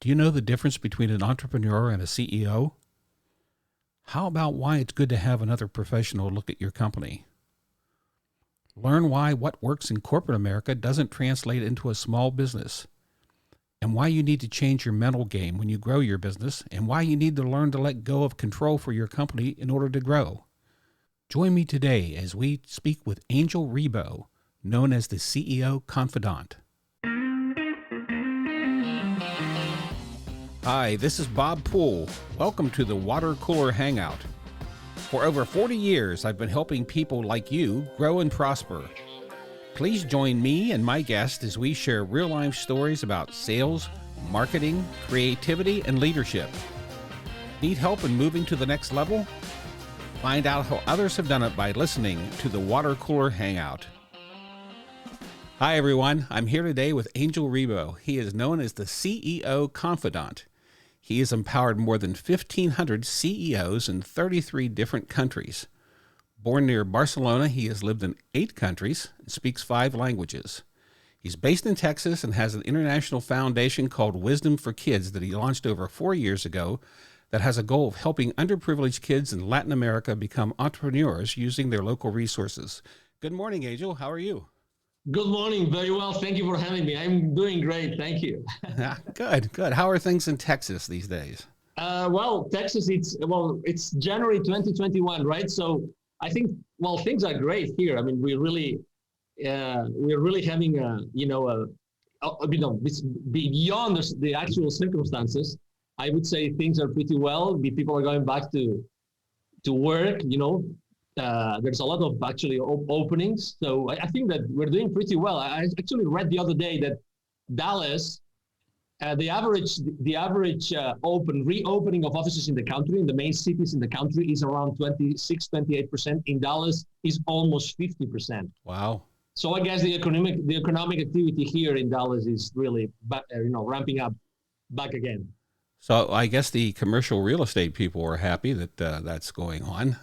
Do you know the difference between an entrepreneur and a CEO? How about why it's good to have another professional look at your company? Learn why what works in corporate America doesn't translate into a small business, and why you need to change your mental game when you grow your business, and why you need to learn to let go of control for your company in order to grow. Join me today as we speak with Angel Ribo, known as the CEO Confidant. Hi, this is Bob Poole. Welcome to the Water Cooler Hangout. For over 40 years, I've been helping people like you grow and prosper. Please join me and my guests as we share real-life stories about sales, marketing, creativity, and leadership. Need help in moving to the next level? Find out how others have done it by listening to the Water Cooler Hangout. Hi, everyone. I'm here today with Angel Ribo. He is known as the CEO Confidant. He has empowered more than 1,500 CEOs in 33 different countries. Born near Barcelona, he has lived in 8 countries and speaks 5 languages. He's based in Texas and has an international foundation called Wisdom for Kids that he launched over 4 years ago that has a goal of helping underprivileged kids in Latin America become entrepreneurs using their local resources. Good morning, Angel. How are you? Good morning. Very well. Thank you for having me. I'm doing great. Thank you. Good. How are things in Texas these days? Texas, it's January 2021, right? So I think, things are great here. I mean, we're really having it's beyond the actual circumstances. I would say things are pretty well. People are going back to work, there's a lot of actually openings. So I think that we're doing pretty well. I actually read the other day that Dallas, the average reopening of offices in the country, in the main cities in the country, is around 26, 28%. In Dallas is almost 50%. Wow. So I guess the economic activity here in Dallas is really ramping up back again. So I guess the commercial real estate people are happy that that's going on.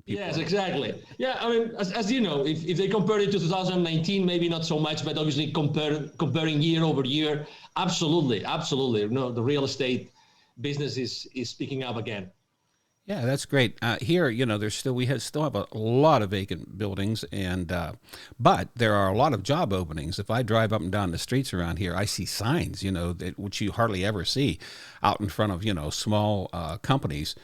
Yes, exactly. Yeah, I mean, as you know, if they compare it to 2019, maybe not so much, but obviously comparing year over year, absolutely. No, the real estate business is picking up again. Yeah, that's great. Here, we still have a lot of vacant buildings, but there are a lot of job openings. If I drive up and down the streets around here, I see signs, which you hardly ever see out in front of, small companies,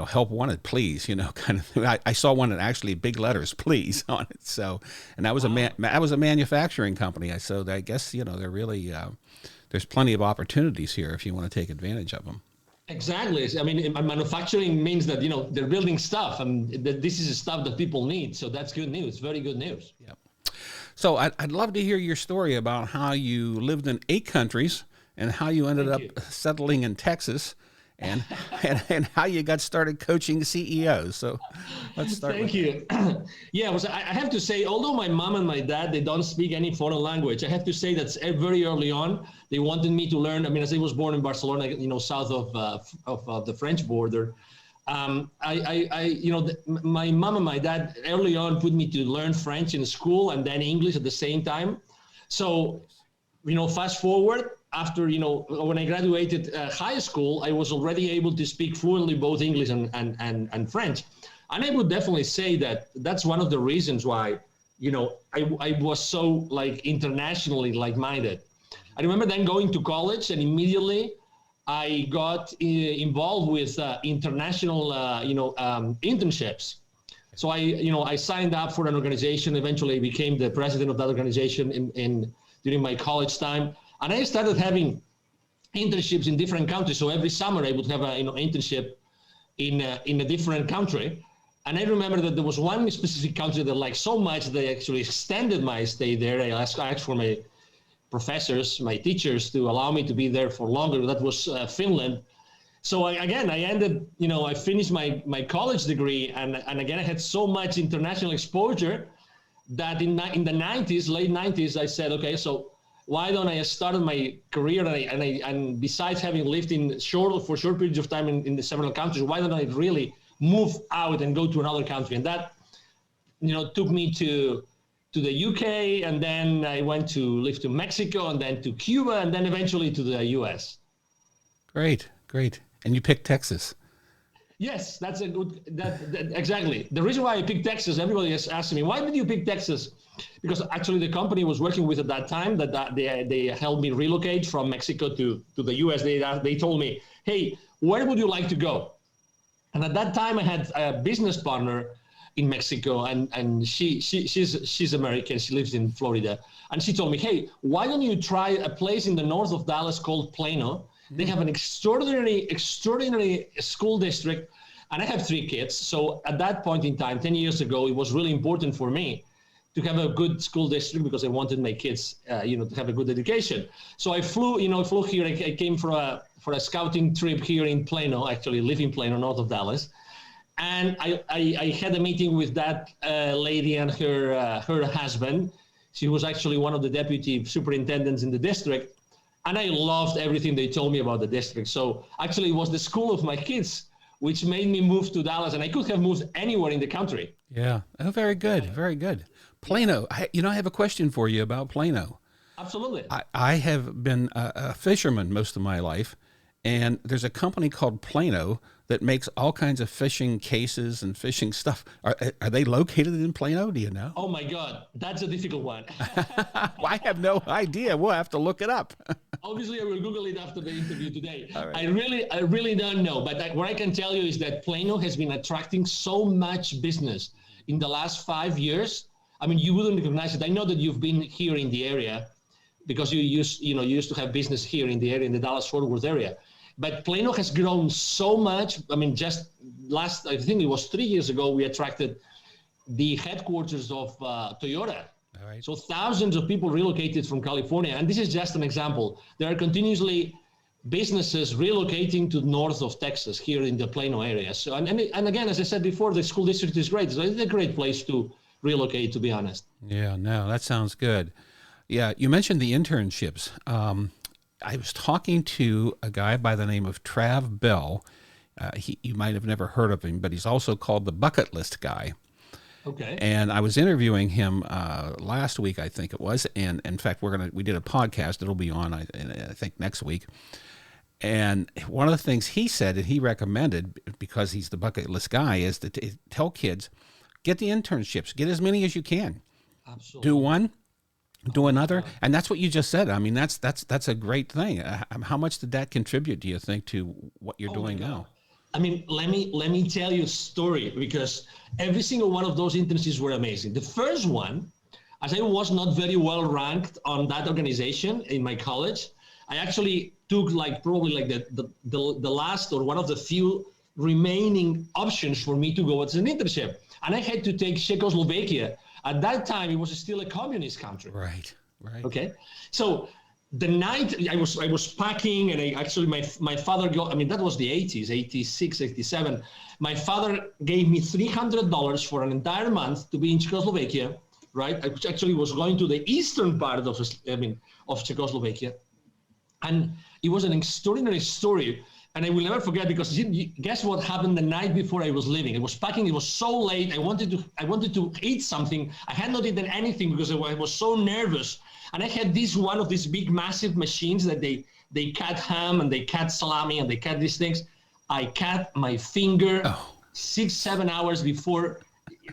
help wanted, please, kind of thing. I saw one that actually big letters, please, on it. So, and that was that was a manufacturing company. So I guess, they're really, there's plenty of opportunities here if you want to take advantage of them. Exactly. I mean, manufacturing means that, they're building stuff, and this is stuff that people need. So that's good news. Very good news. Yep. So I'd love to hear your story about how you lived in 8 countries and how you ended up settling in Texas and how you got started coaching CEOs. So let's start. Thank you. Yeah, I have to say, although my mom and my dad, they don't speak any foreign language, I have to say that very early on, they wanted me to learn. I mean, as I was born in Barcelona, south of the French border, my mom and my dad early on put me to learn French in school and then English at the same time. So, fast forward, after, when I graduated high school, I was already able to speak fluently both English and French. And I would definitely say that that's one of the reasons why, I was so internationally like-minded. I remember then going to college, and immediately I got involved with international, internships. So I signed up for an organization. Eventually, I became the president of that organization during my college time. And I started having internships in different countries. So every summer I would have an internship in a different country. And I remember that there was one specific country that I liked so much that they actually extended my stay there. I asked for my professors, my teachers, to allow me to be there for longer. That was Finland. So I ended, I finished my college degree, and again, I had so much international exposure that in the 90s, late 90s, I said, okay, so why don't I start my career, and besides having lived for short periods of time in the several countries, why don't I really move out and go to another country? And that, took me to the UK, and then I went to live to Mexico, and then to Cuba, and then eventually to the US. Great, great. And you picked Texas. Yes, that's a good, exactly. The reason why I picked Texas, everybody is asking me, why did you pick Texas? Because actually the company I was working with at that time, they helped me relocate from Mexico to the US. They told me, hey, where would you like to go? And at that time I had a business partner in Mexico, and she's American. She lives in Florida. And she told me, hey, why don't you try a place in the north of Dallas called Plano? They have an extraordinary school district, and I have 3 kids. So at that point in time, 10 years ago, it was really important for me to have a good school district because I wanted my kids, to have a good education. So I flew here. I came for a scouting trip here in Plano, actually live in Plano, north of Dallas. And I had a meeting with that lady and her husband. She was actually one of the deputy superintendents in the district. And I loved everything they told me about the district. So actually it was the school of my kids, which made me move to Dallas, and I could have moved anywhere in the country. Yeah. Oh, very good. Very good. Plano. I have a question for you about Plano. Absolutely. I have been a fisherman most of my life, and there's a company called Plano that makes all kinds of fishing cases and fishing stuff. Are they located in Plano? Do you know? Oh my God, that's a difficult one. Well, I have no idea. We'll have to look it up. Obviously, I will Google it after the interview today. All right. I really don't know, but what I can tell you is that Plano has been attracting so much business in the last 5 years. I mean, you wouldn't recognize it. I know that you've been here in the area because you used to have business here in the area, in the Dallas-Fort Worth area. But Plano has grown so much. I mean, just I think it was 3 years ago, we attracted the headquarters of Toyota. All right. So thousands of people relocated from California. And this is just an example. There are continuously businesses relocating to north of Texas here in the Plano area. So, and again, as I said before, the school district is great. So it's a great place to relocate, to be honest. Yeah, no, that sounds good. Yeah, you mentioned the internships. I was talking to a guy by the name of Trav Bell. You might have never heard of him, but he's also called the bucket list guy. Okay. And I was interviewing him last week, I think it was. And in fact, we did a podcast. It'll be on, I think, next week. And one of the things he said and he recommended, because he's the bucket list guy, is to tell kids, get the internships, get as many as you can. Absolutely. Do one. Do another, and that's what you just said. I mean, that's a great thing. How much did that contribute, do you think, to what you're doing now? I mean, let me tell you a story, because every single one of those internships were amazing. The first one, as I was not very well ranked on that organization in my college, I actually took probably the last or one of the few remaining options for me to go as an internship, and I had to take Czechoslovakia. At that time, it was still a communist country. Right. Okay. So the night I was packing, and my father that was the 80s, 86, 87. My father gave me $300 for an entire month to be in Czechoslovakia, right? I actually was going to the eastern part of Czechoslovakia. And it was an extraordinary story. And I will never forget, because guess what happened the night before I was leaving? I was packing. It was so late. I wanted to eat something. I had not eaten anything because I was so nervous. And I had one of these big, massive machines that they cut ham and they cut salami and they cut these things. I cut my finger 6-7 hours before.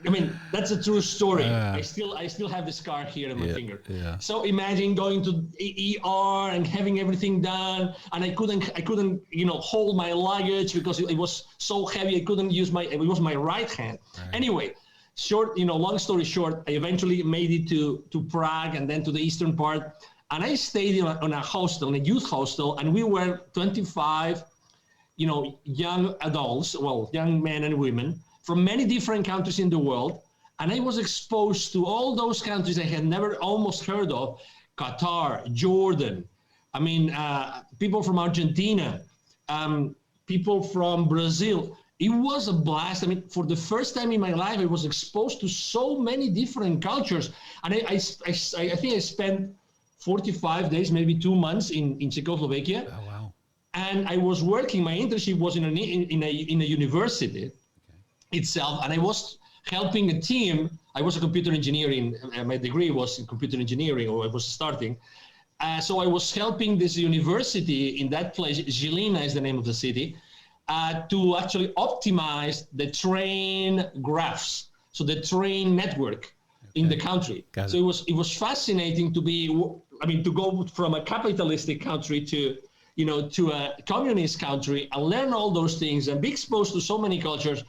I mean, that's a true story. I still have the scar here on my finger. Yeah. So imagine going to ER and having everything done, and I couldn't hold my luggage because it was so heavy. I couldn't use it was my right hand. Right. Anyway, long story short, I eventually made it to Prague and then to the eastern part, and I stayed on a hostel, a youth hostel, and we were 25, young adults, young men and women, from many different countries in the world. And I was exposed to all those countries I had never almost heard of: Qatar, Jordan, people from Argentina, people from Brazil. It was a blast. For the first time in my life, I was exposed to so many different cultures. And I think I spent 45 days, maybe 2 months in Czechoslovakia. Oh, wow. And I was working, my internship was in a university itself, and I was helping a team. I was a computer engineer my degree was in computer engineering, or I was starting, So I was helping this university in that place, Žilina is the name of the city, to actually optimize the train graphs, so the train network in the country. So it was fascinating to go from a capitalistic country to a communist country and learn all those things and be exposed to so many cultures.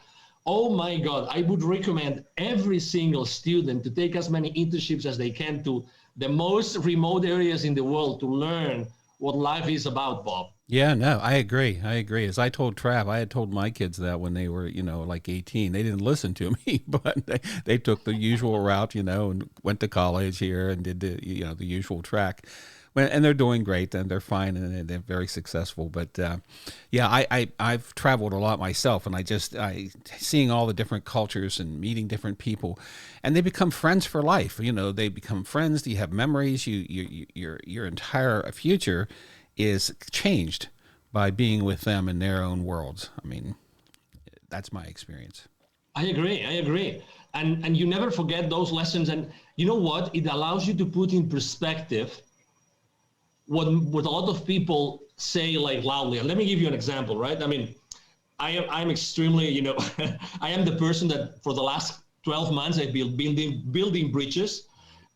Oh my God, I would recommend every single student to take as many internships as they can to the most remote areas in the world to learn what life is about, Bob. Yeah, no, I agree. As I told Trav, I had told my kids that when they were, like 18, they didn't listen to me, but they took the usual route, and went to college here and did the usual track. And they're doing great and they're fine and they're very successful. But I've traveled a lot myself, and I seeing all the different cultures and meeting different people, and they become friends for life. They become friends. You have memories. Your entire future is changed by being with them in their own worlds. I mean, that's my experience. I agree. And you never forget those lessons. And you know what? It allows you to put in perspective what a lot of people say like loudly. And let me give you an example, right? I mean, I'm extremely, I am the person that for the last 12 months I've been building bridges,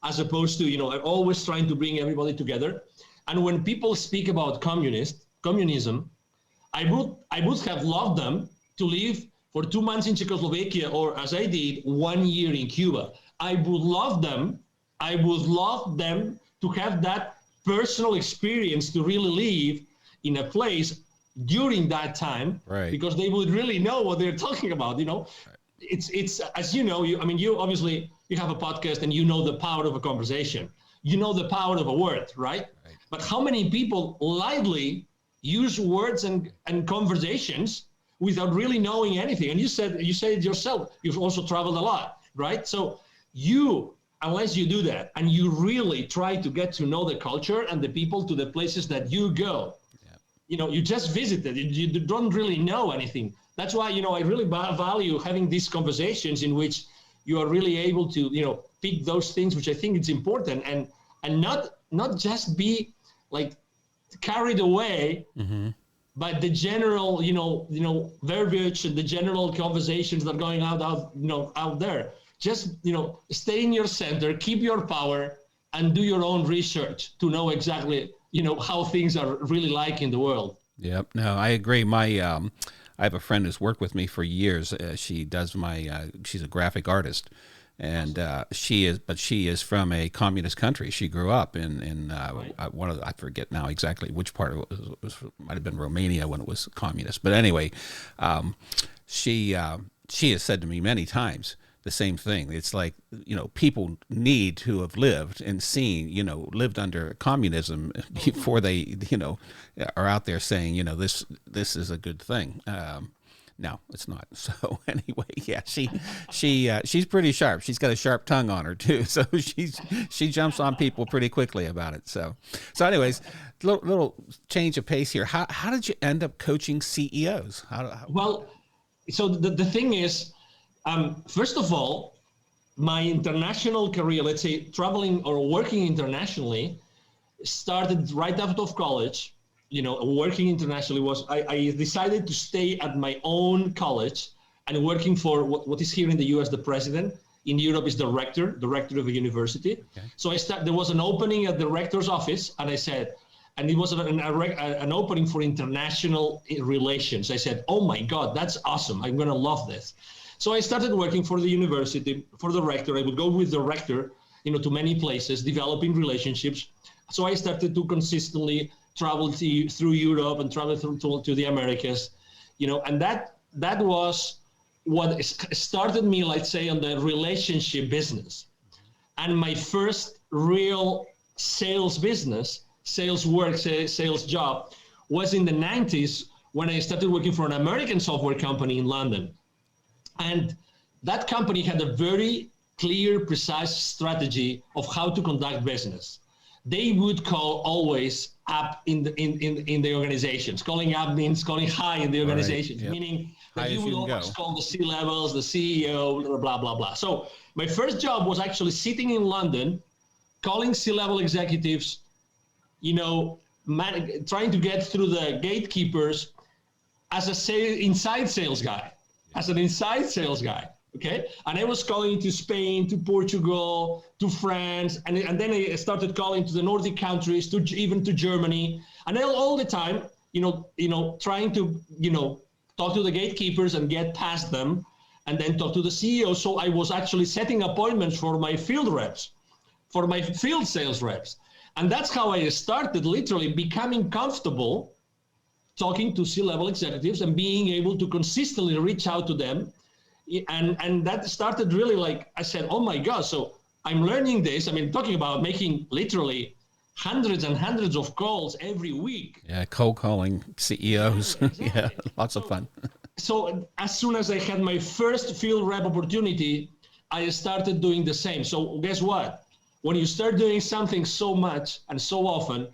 as opposed to, I'm always trying to bring everybody together. And when people speak about communism, I would have loved them to live for 2 months in Czechoslovakia, or as I did, 1 year in Cuba. I would love them to have that personal experience to really live in a place during that time, right? Because they would really know what they're talking about. Right. It's as you know, you obviously you have a podcast and you know the power of a conversation, you know the power of a word, right? But how many people lightly use words and conversations without really knowing anything? And you said it yourself. You've also traveled a lot, right? So unless you do that and you really try to get to know the culture and the people to the places that you go, you just visited, you don't really know anything. That's why, I really value having these conversations in which you are really able to, pick those things, which I think it's important, and not just be like carried away by the general, verbiage and the general conversations that are going out there. Just, stay in your center, keep your power, and do your own research to know exactly, how things are really like in the world. Yep. No, I agree. I have a friend who's worked with me for years. She does she's a graphic artist, and she is from a communist country. She grew up in one of I forget now exactly which part of it was might have been Romania when it was communist. But anyway, she has said to me many times the same thing. It's like, people need to have lived and seen, lived under communism before they, are out there saying, this is a good thing. No, it's not. So anyway, yeah, she's pretty sharp. She's got a sharp tongue on her too. So she jumps on people pretty quickly about it. So anyways, little change of pace here. How did you end up coaching CEOs? Well, so the thing is, first of all, my international career, let's say traveling or working internationally, started right out of college. Working internationally I decided to stay at my own college and working for what is here in the US, the president. In Europe is the rector of a university. Okay. So there was an opening at the rector's office, and I said, and it was an opening for international relations. I said, oh my God, that's awesome. I'm going to love this. So I started working for the university, for the rector. I would go with the rector, to many places, developing relationships. So I started to consistently travel through Europe and travel to the Americas, and that was what started me, let's say, on the relationship business. And my first real sales business, sales job, was in the 90s when I started working for an American software company in London. And that company had a very clear, precise strategy of how to conduct business. They would call always up in the organizations. Calling up means calling high in the organizations, right. Yep. Meaning that you would always call the C-levels, the CEO, blah, blah, blah. So my first job was actually sitting in London, calling C-level executives trying to get through the gatekeepers as inside sales guy, okay? And I was calling to Spain, to Portugal, to France, and then I started calling to the Nordic countries, even to Germany, and all the time, trying to, talk to the gatekeepers and get past them, and then talk to the CEO. So I was actually setting appointments for my field reps, for my field sales reps. And that's how I started literally becoming comfortable talking to C-level executives and being able to consistently reach out to them. And that started really, like I said, oh my God, so I'm learning this. I mean, talking about making literally hundreds and hundreds of calls every week. Yeah, cold calling CEOs. Yeah, exactly. Yeah, lots of fun. So as soon as I had my first field rep opportunity, I started doing the same. So guess what? When you start doing something so much and so often,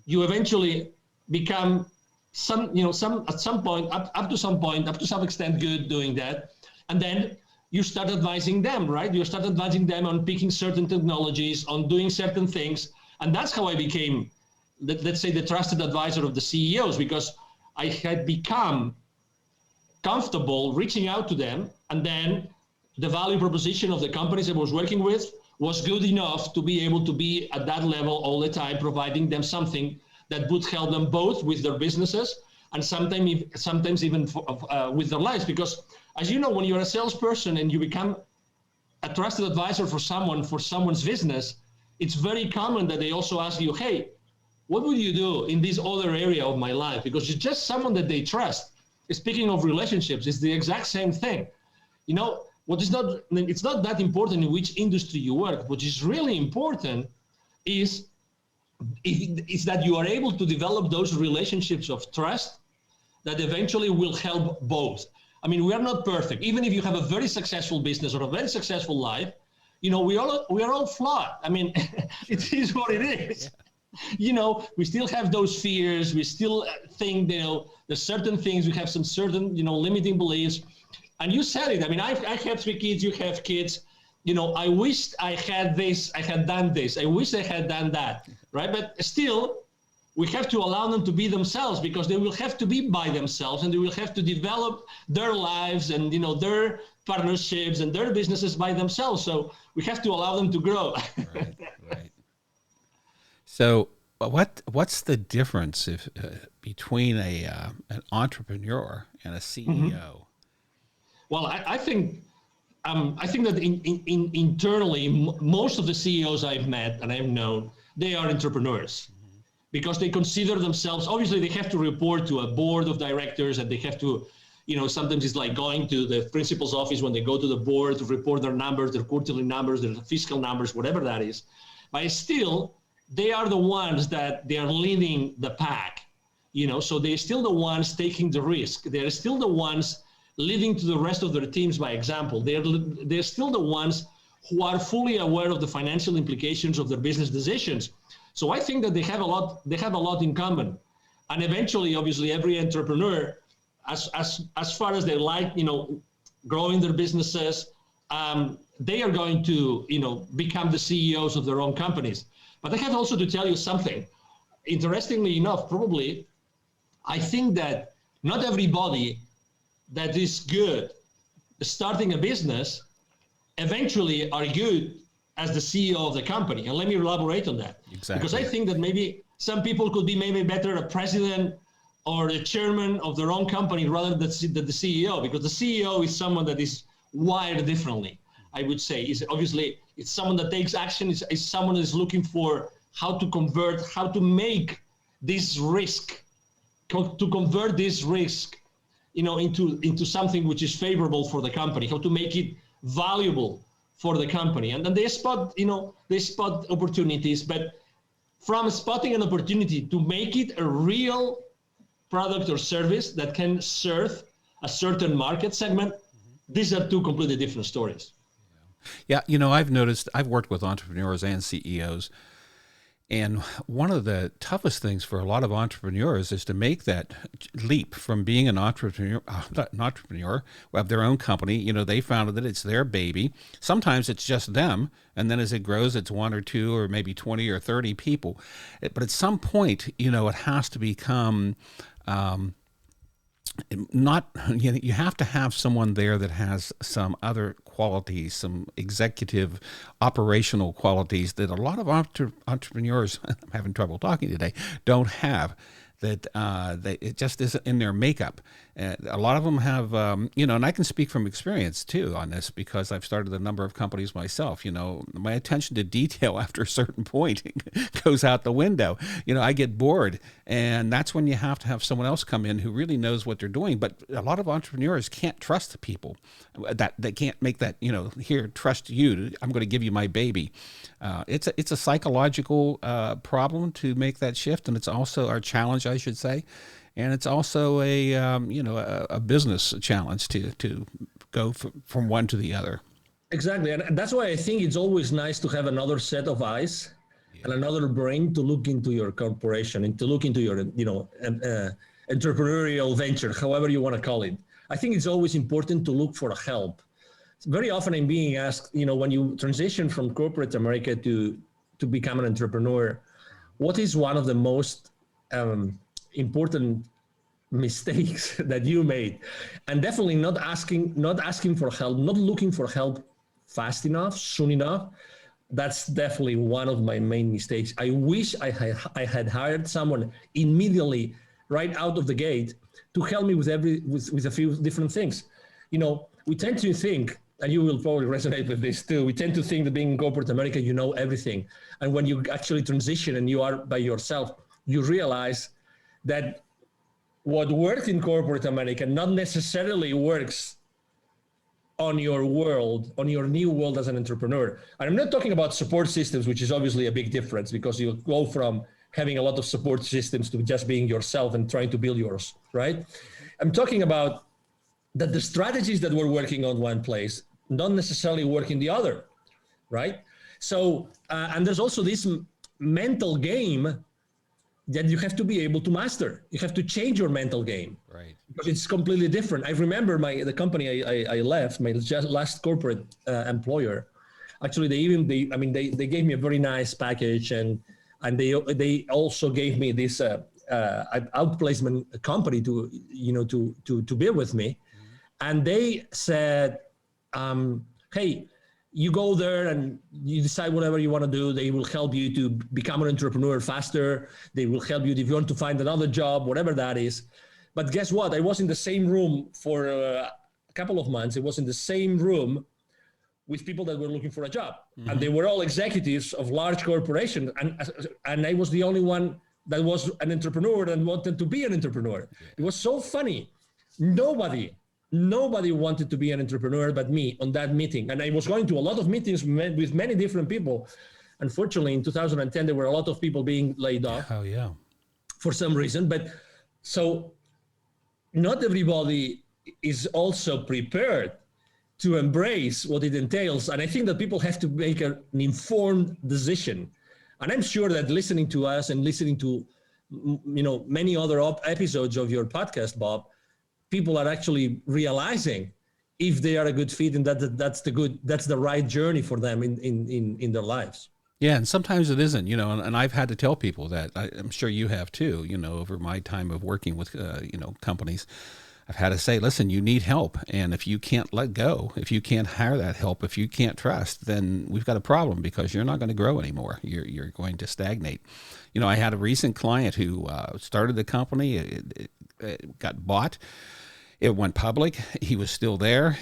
you eventually become at some point, up to some extent good doing that. And then you start advising them, right? You start advising them on picking certain technologies, on doing certain things. And that's how I became, let's say, the trusted advisor of the CEOs, because I had become comfortable reaching out to them. And then the value proposition of the companies I was working with was good enough to be able to be at that level all the time, providing them something that would help them both with their businesses and sometimes even with their lives. Because as you know, when you're a salesperson and you become a trusted advisor for someone's business, it's very common that they also ask you, hey, what would you do in this other area of my life? Because you're just someone that they trust. Speaking of relationships, it's the exact same thing. It's not that important in which industry you work. What is really important is that you are able to develop those relationships of trust that eventually will help both. I mean, we are not perfect. Even if you have a very successful business or a very successful life, we are all flawed. I mean, it is what it is. Yeah. We still have those fears. We still think, there's certain things, we have some certain, limiting beliefs. And you said it. I mean, I have 3 kids, you have kids. I wished I had this, I had done this. I wish I had done that, right? But still, we have to allow them to be themselves, because they will have to be by themselves, and they will have to develop their lives and, their partnerships and their businesses by themselves. So we have to allow them to grow. Right. So what's the difference between an entrepreneur and a CEO? Mm-hmm. Well, I think that internally, most of the CEOs I've met and I've known, they are entrepreneurs, because they consider themselves, obviously they have to report to a board of directors, and they have to, sometimes it's like going to the principal's office when they go to the board to report their numbers, their quarterly numbers, their fiscal numbers, whatever that is. But still, they are the ones that they are leading the pack, so they're still the ones taking the risk. They're still the ones leading to the rest of their teams by example. They're still the ones who are fully aware of the financial implications of their business decisions. So I think that they have a lot in common. And eventually, obviously, every entrepreneur, as far as they like, growing their businesses, they are going to, become the CEOs of their own companies. But I have also to tell you something. Interestingly enough, probably, I think that not everybody that is good starting a business eventually are good as the CEO of the company. And let me elaborate on that. Exactly. Because I think that maybe some people could be maybe better a president or a chairman of their own company rather than the CEO, because the CEO is someone that is wired differently, I would say. It's someone that takes action, is someone that is looking for how to make this risk, into something which is favorable for the company, how to make it valuable for the company. And then they spot opportunities, but from spotting an opportunity to make it a real product or service that can serve a certain market segment, these are 2 completely different stories. Yeah, I've noticed, I've worked with entrepreneurs and CEOs, And one of the toughest things for a lot of entrepreneurs is to make that leap from being an entrepreneur who have their own company. You know, they founded it, it's their baby. Sometimes it's just them. And then as it grows, it's one or two or maybe 20 or 30 people. But at some point, you know, it has to become not, you know, you have to have someone there that has some other qualities, some executive operational qualities that a lot of entrepreneurs, I'm having trouble talking today, don't have. That it just isn't in their makeup. A lot of them have, you know, and I can speak from experience too on this because I've started a number of companies myself. You know, my attention to detail after a certain point goes out the window. You know, I get bored, and that's when you have to have someone else come in who really knows what they're doing. But a lot of entrepreneurs can't trust the people that they can't make that, you know, here, trust you. I'm going to give you my baby. It's a psychological problem to make that shift, and it's also our challenge, I should say, and it's also a business challenge to go from one to the other. Exactly, and that's why I think it's always nice to have another set of eyes and another brain to look into your corporation and to look into your entrepreneurial venture, however you want to call it. I think it's always important to look for help. Very often I'm being asked, you know, when you transition from corporate America to become an entrepreneur, what is one of the most important mistakes that you made? And definitely not asking for help, not looking for help fast enough, soon enough. That's definitely one of my main mistakes. I wish I had hired someone immediately right out of the gate to help me with a few different things. You know, we tend to think, and you will probably resonate with this too, we tend to think that being in corporate America, you know everything. And when you actually transition and you are by yourself, you realize that what worked in corporate America not necessarily works on your world, on your new world as an entrepreneur. And I'm not talking about support systems, which is obviously a big difference because you go from having a lot of support systems to just being yourself and trying to build yours, right? I'm talking about that the strategies that we're working on one place don't necessarily work in the other, right? So, and there's also this mental game that you have to be able to master. You have to change your mental game, right? Because it's completely different. I remember the company I left, my last corporate employer. Actually, they gave me a very nice package, and they also gave me this outplacement company to be with me, and they said, hey, you go there and you decide whatever you want to do. They will help you to become an entrepreneur faster. They will help you if you want to find another job, whatever that is. But guess what? I was in the same room for a couple of months. I was in the same room with people that were looking for a job. Mm-hmm. And they were all executives of large corporations. And I was the only one that was an entrepreneur and wanted to be an entrepreneur. It was so funny. Nobody wanted to be an entrepreneur but me on that meeting. And I was going to a lot of meetings with many different people. Unfortunately, in 2010, there were a lot of people being laid off. Oh, yeah. For some reason. But so not everybody is also prepared to embrace what it entails. And I think that people have to make an informed decision. And I'm sure that listening to us and listening to, many other episodes of your podcast, Bob, people are actually realizing if they are a good fit and that's the right journey for them in their lives. Yeah, and sometimes it isn't, and I've had to tell people that. I'm sure you have too, over my time of working with, companies. I've had to say, listen, you need help. And if you can't let go, if you can't hire that help, if you can't trust, then we've got a problem because you're not going to grow anymore. You're going to stagnate. I had a recent client who started the company. It got bought. It went public. He was still there,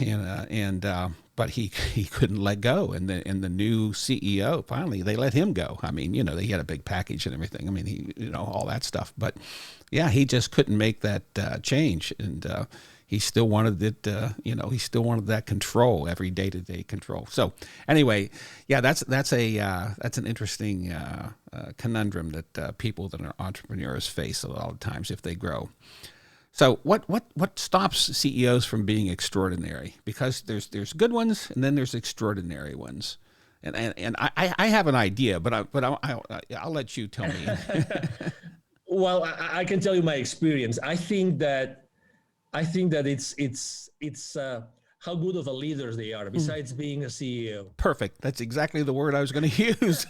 but he couldn't let go. And the new CEO, finally, they let him go. I mean, he had a big package and everything. I mean, he, all that stuff. But yeah, he just couldn't make that change. And he still wanted it, he still wanted that control, every day-to-day control. So anyway, yeah, that's an interesting conundrum that people that are entrepreneurs face a lot of times if they grow. So what stops CEOs from being extraordinary? Because there's good ones and then there's extraordinary ones. I have an idea, but I'll let you tell me. Well, I can tell you my experience. I think that it's how good of a leaders they are, besides being a CEO. Perfect. That's exactly the word I was going to use.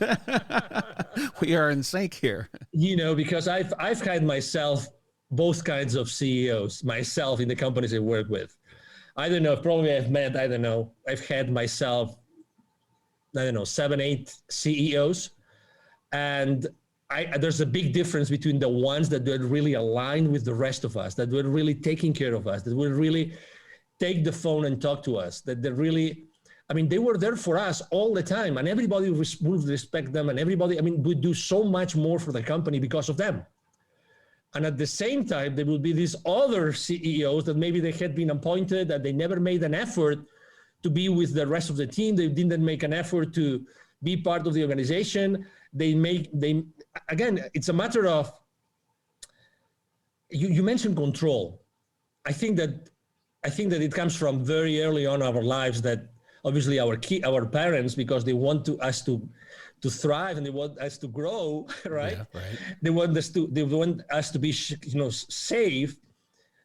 We are in sync here. Because I've had myself both kinds of CEOs myself in the companies I work with. I don't know, probably I've had myself, 7, 8 CEOs. And there's a big difference between the ones that were really aligned with the rest of us, that were really taking care of us, that would really take the phone and talk to us, that they really, they were there for us all the time, and everybody would respect them, and everybody, would do so much more for the company because of them. And at the same time, there will be these other CEOs that maybe they had been appointed, that they never made an effort to be with the rest of the team. They didn't make an effort to be part of the organization. Again, it's a matter of, you mentioned control. I think that it comes from very early on in our lives, that obviously our parents, because they want us to thrive and they want us to grow, right? Yeah, right. They want us to be, safe.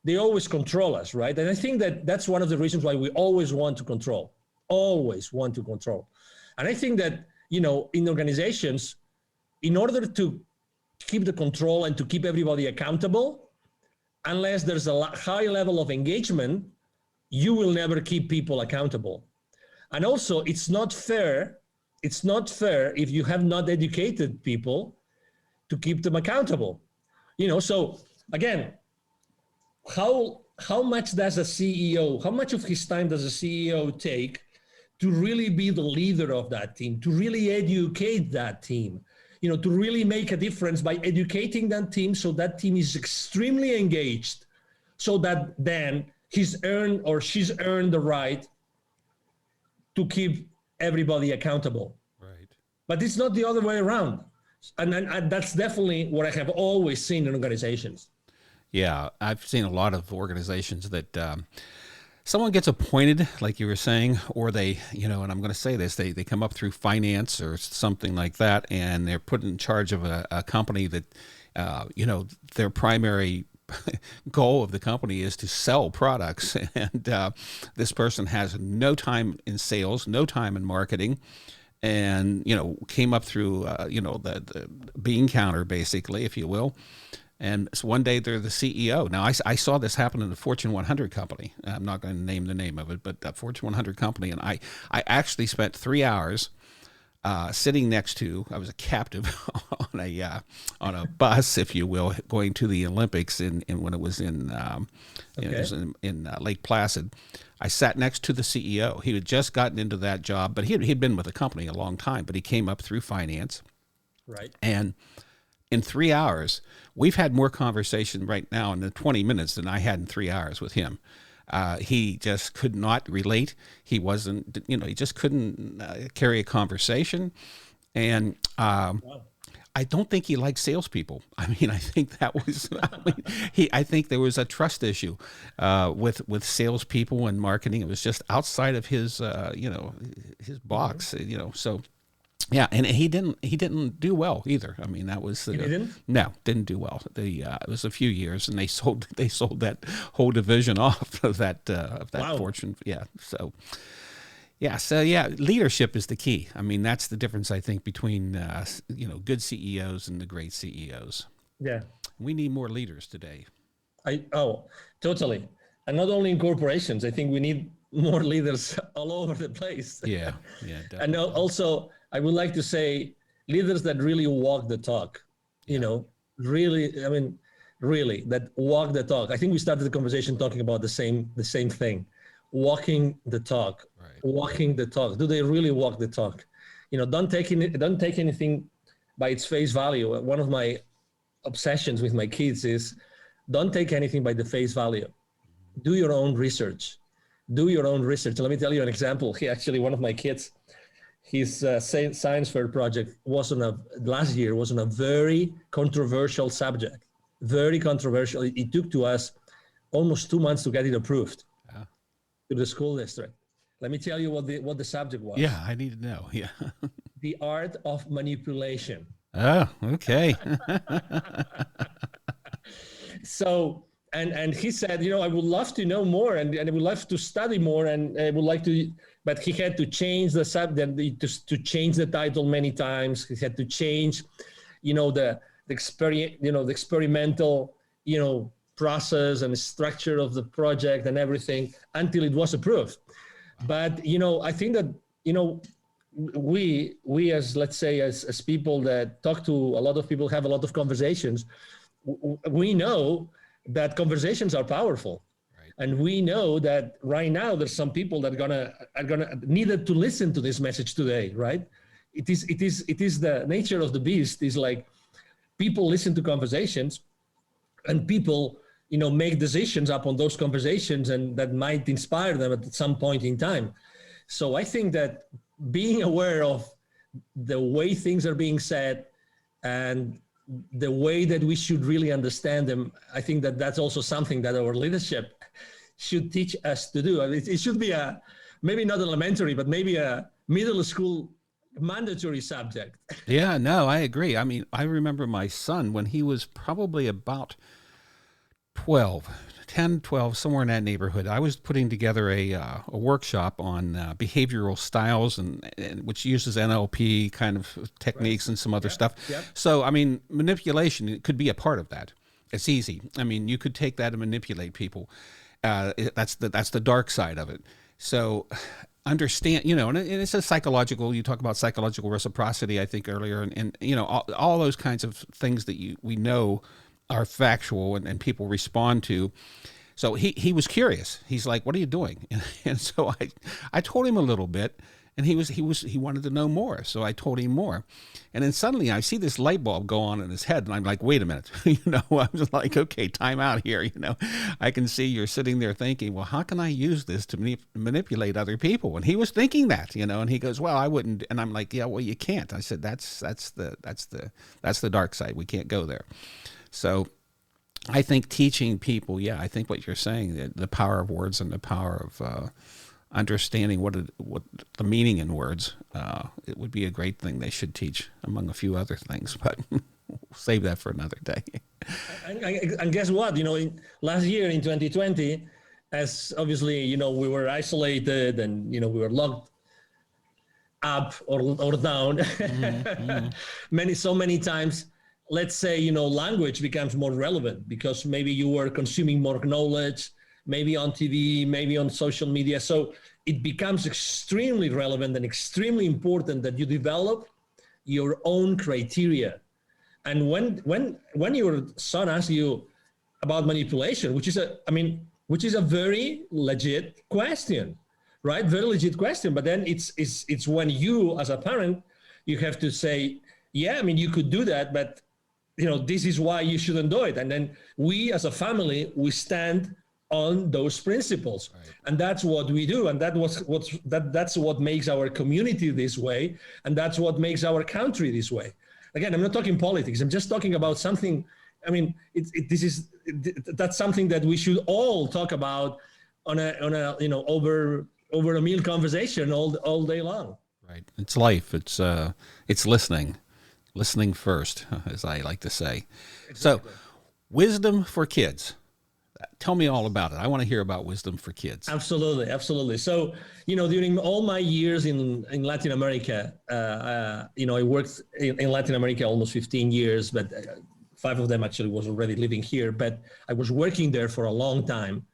They always control us, right? And I think that's one of the reasons why we always want to control. And I think that, in organizations, in order to keep the control and to keep everybody accountable, unless there's a high level of engagement, you will never keep people accountable. And also, it's not fair if you have not educated people to keep them accountable. So again, how much does a CEO, how much of his time does a CEO take to really be the leader of that team, to really educate that team, to really make a difference by educating that team, so that team is extremely engaged, so that then he's earned or she's earned the right to keep everybody accountable. Right. But it's not the other way around. And that's definitely what I have always seen in organizations. Yeah, I've seen a lot of organizations that someone gets appointed, like you were saying, or they, and I'm going to say this, they come up through finance or something like that, and they're put in charge of a company that, their primary goal of the company is to sell products. And this person has no time in sales, no time in marketing, and, came up through, the bean counter, basically, if you will. And so one day they're the CEO. Now, I saw this happen in a Fortune 100 company. I'm not going to name the name of it, but a Fortune 100 company. And I actually spent 3 hours sitting next to, I was a captive on a bus, if you will, going to the Olympics when it was in Lake Placid. I sat next to the CEO. He had just gotten into that job, but he'd been with the company a long time, but he came up through finance. Right. And in 3 hours, we've had more conversation right now in the 20 minutes than I had in 3 hours with him. He just could not relate. He wasn't, he just couldn't carry a conversation. And I don't think he liked salespeople. I think that was, I think there was a trust issue with salespeople and marketing. It was just outside of his, his box, so. Yeah, and he didn't do well either. That was he didn't? No, didn't do well. It was a few years, and they sold that whole division off of that Wow. Fortune. Yeah, so leadership is the key. That's the difference, I think, between good CEOs and the great CEOs. Yeah, we need more leaders today. Totally, and not only in corporations. I think we need more leaders all over the place. Yeah, definitely. And also, I would like to say leaders that really walk the talk, really that walk the talk. I think we started the conversation talking about the same thing, walking the talk, right. Walking the talk. Do they really walk the talk? Don't take anything by its face value. One of my obsessions with my kids is don't take anything by the face value. Do your own research. Let me tell you an example. One of my kids, his science fair project last year was on a very controversial subject. Very controversial. It took to us almost 2 months to get it approved to the school district. Let me tell you what the subject was. Yeah, I need to know. Yeah. The art of manipulation. Oh, okay. So, and he said, I would love to know more, and I would love to study more, and I would like to, but he had to change the subject, to change the title many times. He had to change, the experimental, process and structure of the project and everything until it was approved. But, I think that, we as, let's say, as people that talk to a lot of people, have a lot of conversations, we know that conversations are powerful. Right. And we know that right now there's some people that are gonna needed to listen to this message today, right? It is the nature of the beast, is like people listen to conversations, and people, make decisions upon those conversations, and that might inspire them at some point in time. So I think that being aware of the way things are being said and the way that we should really understand them, I think that that's also something that our leadership should teach us to do. I mean, it should be maybe not elementary, but maybe a middle school mandatory subject. Yeah, no, I agree. I mean, I remember my son when he was probably about 10, 12, somewhere in that neighborhood. I was putting together a workshop on behavioral styles, and which uses NLP kind of techniques, right, and some other stuff. Yep. So, I mean, manipulation could be a part of that. It's easy. I mean, you could take that and manipulate people. That's the dark side of it. So understand, and it's a psychological, you talk about psychological reciprocity, I think earlier, and all those kinds of things that we know are factual and people respond to. So he was curious. He's like, "What are you doing?" And so I told him a little bit, and he wanted to know more. So I told him more, and then suddenly I see this light bulb go on in his head, and I'm like, "Wait a minute!" I was like, "Okay, time out here." I can see you're sitting there thinking, "Well, how can I use this to manipulate other people?" And he was thinking that, and he goes, "Well, I wouldn't." And I'm like, "Yeah, well, you can't." I said, "That's the dark side. We can't go there." So I think teaching people, I think what you're saying, the power of words and the power of understanding what the meaning in words, it would be a great thing they should teach, among a few other things, but we'll save that for another day. And guess what? Last year in 2020, as obviously, we were isolated and, we were locked up or down so many times. Let's say, language becomes more relevant because maybe you were consuming more knowledge, maybe on TV, maybe on social media. So it becomes extremely relevant and extremely important that you develop your own criteria. And when your son asks you about manipulation, which is a very legit question, right? Very legit question. But then it's when you, as a parent, you have to say, you could do that, but this is why you shouldn't do it. And then we as a family, we stand on those principles. Right. And that's what we do. And that's what makes our community this way. And that's what makes our country this way. Again, I'm not talking politics. I'm just talking about something. That's something that we should all talk about on a over a meal conversation all day long. Right. It's life. It's listening first, as I like to say. Exactly. So, wisdom for kids. Tell me all about it. I want to hear about wisdom for kids. Absolutely. So, during all my years in Latin America, I worked in Latin America almost 15 years, but 5 of them actually was already living here. But I was working there for a long time.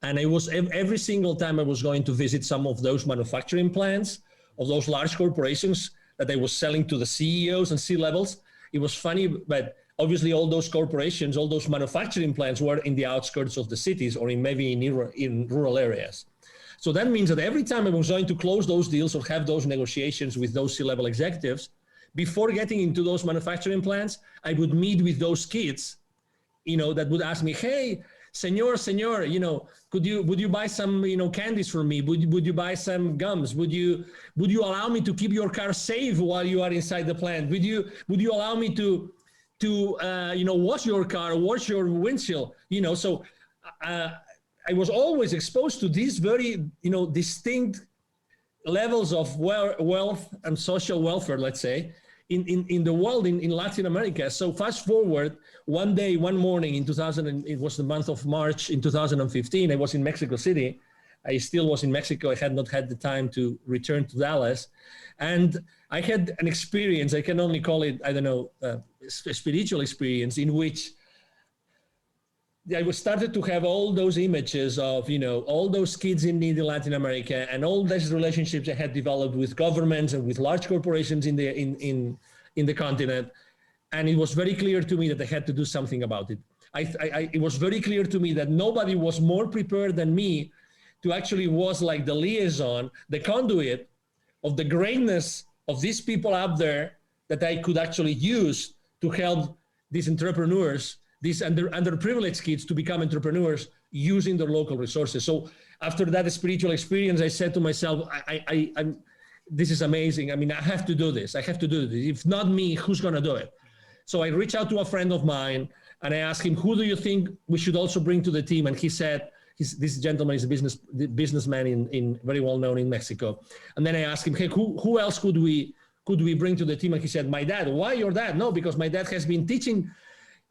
And I was every single time I was going to visit some of those manufacturing plants of those large corporations that I was selling to the CEOs and C-levels. It was funny, but obviously all those corporations, all those manufacturing plants were in the outskirts of the cities or maybe in rural areas. So that means that every time I was going to close those deals or have those negotiations with those C-level executives, before getting into those manufacturing plants, I would meet with those kids, that would ask me, "Hey, Senor, would you buy some, candies for me? Would you buy some gums? Would you allow me to keep your car safe while you are inside the plant? Would you allow me to wash your car, wash your windshield?" So I was always exposed to these very, distinct levels of wealth and social welfare, let's say, in the world, in Latin America. So fast forward, one day, one morning in 2000, it was the month of March in 2015, I was in Mexico City. I still was in Mexico. I had not had the time to return to Dallas. And I had an experience, I can only call it, I don't know, a spiritual experience, in which I started to have all those images of, all those kids in need in Latin America, and all these relationships I had developed with governments and with large corporations in the continent. And it was very clear to me that I had to do something about it. It was very clear to me that nobody was more prepared than me to actually was like the liaison, the conduit of the greatness of these people out there that I could actually use to help these entrepreneurs, these underprivileged kids, to become entrepreneurs using their local resources. So after that spiritual experience, I said to myself, I'm this is amazing. I mean, I have to do this. I have to do this. If not me, who's going to do it? So I reached out to a friend of mine and I asked him, who do you think we should also bring to the team? And he said, this gentleman is a businessman in very well known in Mexico. And then I asked him, hey, who else could we bring to the team? And he said, my dad. Why your dad? No, because my dad has been teaching,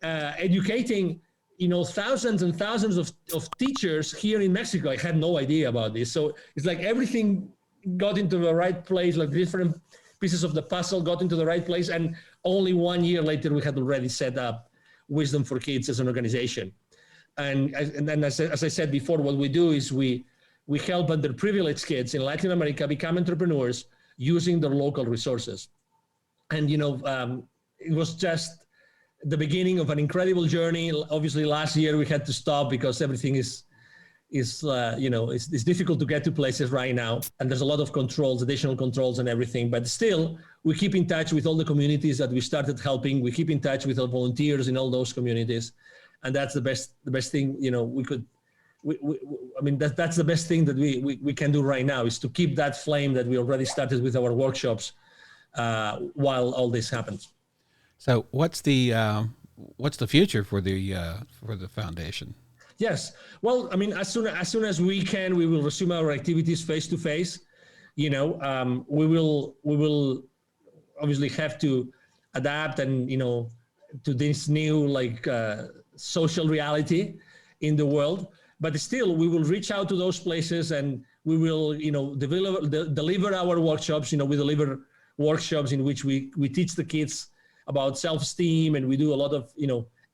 educating, thousands and thousands of teachers here in Mexico. I had no idea about this. So it's like everything got into the right place, like different pieces of the puzzle got into the right place. And only 1 year later, we had already set up Wisdom for Kids as an organization. And then, as I said before, what we do is we help underprivileged kids in Latin America become entrepreneurs using their local resources. And, it was just the beginning of an incredible journey. Obviously, last year we had to stop because everything is it's difficult to get to places right now. And there's a lot of controls, additional controls and everything. But still, we keep in touch with all the communities that we started helping. We keep in touch with our volunteers in all those communities. And that's the best thing, that's the best thing that we can do right now, is to keep that flame that we already started with our workshops while all this happens. So what's the future for the foundation? Yes. Well, I mean, as soon as we can, we will resume our activities face to face. We will obviously have to adapt and, to this new social reality in the world, but still we will reach out to those places and we will, deliver our workshops. We deliver workshops in which we teach the kids about self-esteem, and we do a lot of,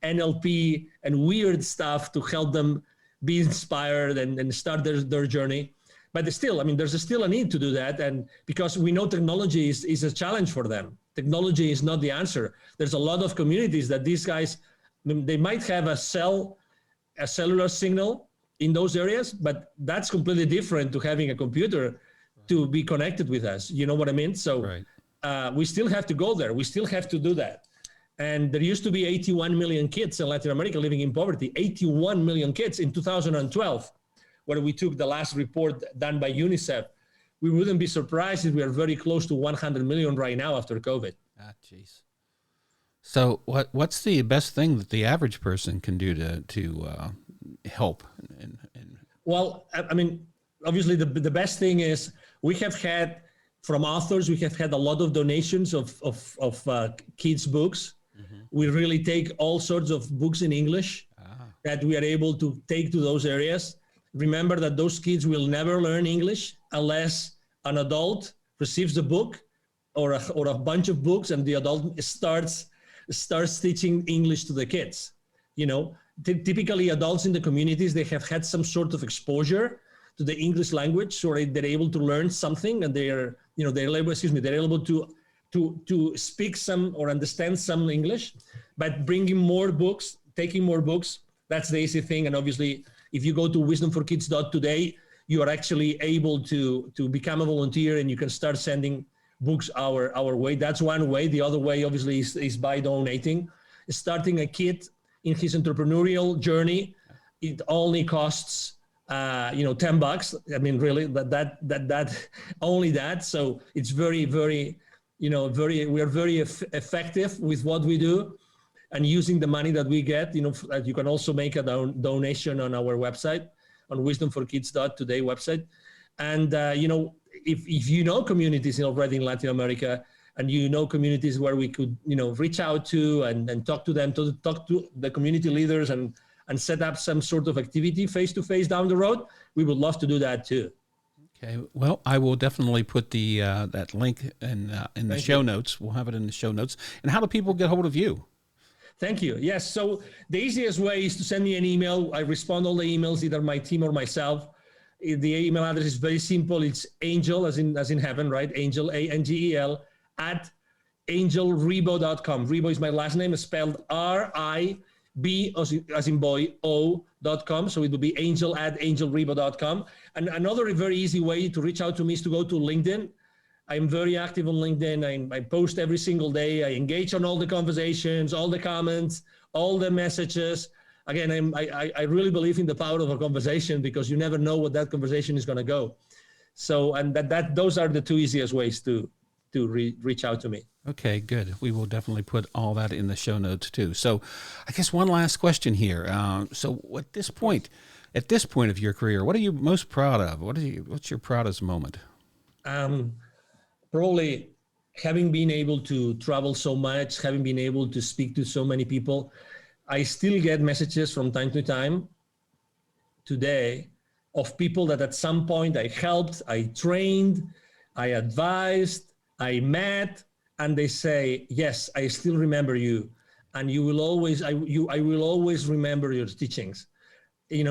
NLP and weird stuff to help them be inspired and start their journey. But still, there's still a need to do that. And because we know technology is a challenge for them. Technology is not the answer. There's a lot of communities that these guys, they might have a cellular signal in those areas, but that's completely different to having a computer to be connected with us. You know what I mean? So right. We still have to go there. We still have to do that. And there used to be 81 million kids in Latin America living in poverty, 81 million kids in 2012, when we took the last report done by UNICEF. We wouldn't be surprised if we are very close to 100 million right now after COVID. Ah, geez. So what's the best thing that the average person can do to help? Well, obviously the best thing is we have had, from authors, we have had a lot of donations of kids' books. Mm-hmm. We really take all sorts of books in English that we are able to take to those areas. Remember that those kids will never learn English unless an adult receives the book or a bunch of books, and the adult starts teaching English to the kids. Typically adults in the communities, they have had some sort of exposure to the English language, so they're able to learn something, and they're able to speak some or understand some English. But bringing more books, taking more books, that's the easy thing. And obviously, if you go to wisdomforkids.today, you are actually able to become a volunteer, and you can start sending books our way. That's one way. The other way, obviously, is by donating. Starting a kid in his entrepreneurial journey, it only costs $10. Really, that only that. So it's very, very, we are very effective with what we do, and using the money that we get. You can also make a donation on our website, on wisdomforkids.today website. And if you know communities already in Latin America, and you know communities where we could, reach out to and talk to them, to talk to the community leaders and set up some sort of activity face-to-face down the road, we would love to do that too. Okay. Well, I will definitely put the that link in the show notes. We'll have it in the show notes. And how do people get hold of you? Thank you. Yes. So the easiest way is to send me an email. I respond all the emails, either my team or myself. The email address is very simple. It's Angel, as in heaven, right? Angel, ANGEL, at angelribo.com. Ribo is my last name, spelled R-I-B as in boy, O.com. So it would be angel at angelribo.com. And another very easy way to reach out to me is to go to LinkedIn. I'm very active on LinkedIn. I post every single day. I engage on all the conversations, all the comments, all the messages. Again, I really believe in the power of a conversation, because you never know what that conversation is going to go. So, and those are the two easiest ways to reach out to me. Okay, good. We will definitely put all that in the show notes too. So I guess one last question here. So at this point of your career, what are you most proud of? What's your proudest moment? Probably having been able to travel so much, having been able to speak to so many people. I still get messages from time to time today of people that at some point I helped, I trained, I advised, I met, and they say, yes, I still remember you. And I will always remember your teachings. We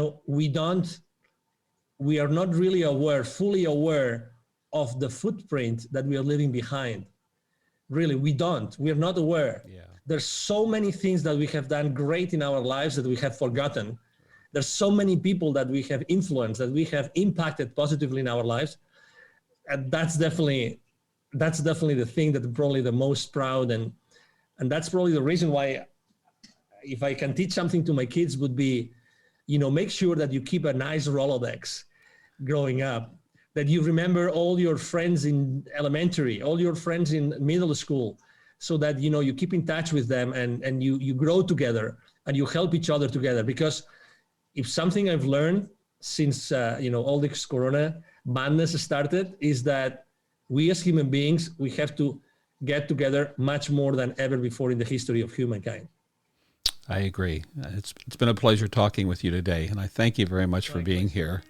are not really fully aware of the footprint that we are leaving behind. Really, we're not aware. Yeah. There's so many things that we have done great in our lives that we have forgotten. There's so many people that we have influenced, that we have impacted positively in our lives. And that's definitely the thing that I'm probably the most proud, and that's probably the reason why, if I can teach something to my kids, would be, make sure that you keep a nice Rolodex growing up, that you remember all your friends in elementary, all your friends in middle school, so that, you keep in touch with them and you grow together and you help each other together. Because if something I've learned since, all this Corona madness started, is that we as human beings, we have to get together much more than ever before in the history of humankind. I agree. It's been a pleasure talking with you today, and I thank you very much for being here.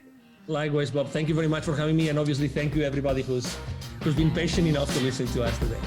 Likewise, Bob. Thank you very much for having me, and obviously thank you everybody who's been patient enough to listen to us today.